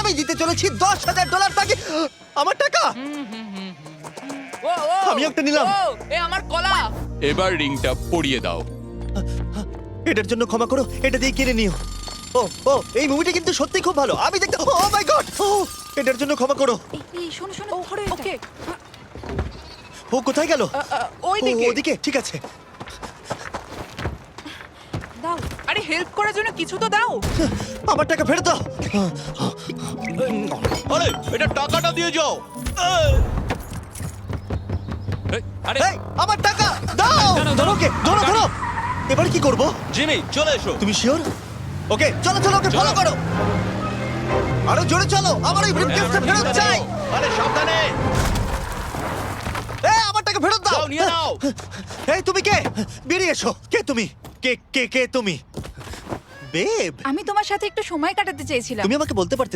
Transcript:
আমি দিতে চলেছি $10,000 তাকে। আমার টাকা ও ও আমি একটা নিলাম। ও, এ আমার কলা। এবার রিংটা পরিয়ে দাও। এটার জন্য ক্ষমা করো, এটা দিয়ে কিনে নিও। ও ও এই মুভিটা কিন্তু সত্যি খুব ভালো, আমি দেখতে। ও মাই গড, এটার জন্য ক্ষমা করো। এই শোনো শোনো ধরো এটা। ওকে ও কোথায় গেল? ওই দিকে। ওদিকে, ঠিক আছে। দাও। আরে হেল্প করার জন্য কিছু তো দাও। আমার টাকা ফেরত দাও। আরে এটা টাকাটা দিয়ে যাও। আরে এই, আমার টাকা দাও। দাঁড়াও, ধরো ওকে, ধরো ধরো। এবার কি করব? জিমি চলে এসো। তুমি শিওর? ওকে চলো চলো, ওকে ফলো করো। আরো জোরে চলো, আমার এই ব্রিফকেসটা ফেরত চাই। আরে সাবধানে এই আমার টাকা ফেরত দাও। যাও নিয়ে নাও। এই তুমি কে? বেরিয়ে এসো। কে তুমি? কে কে কে তুমি? বেব, আমি তোমার সাথে একটু সময় কাটাতে চেয়েছিলাম। তুমি আমাকে বলতে পারতে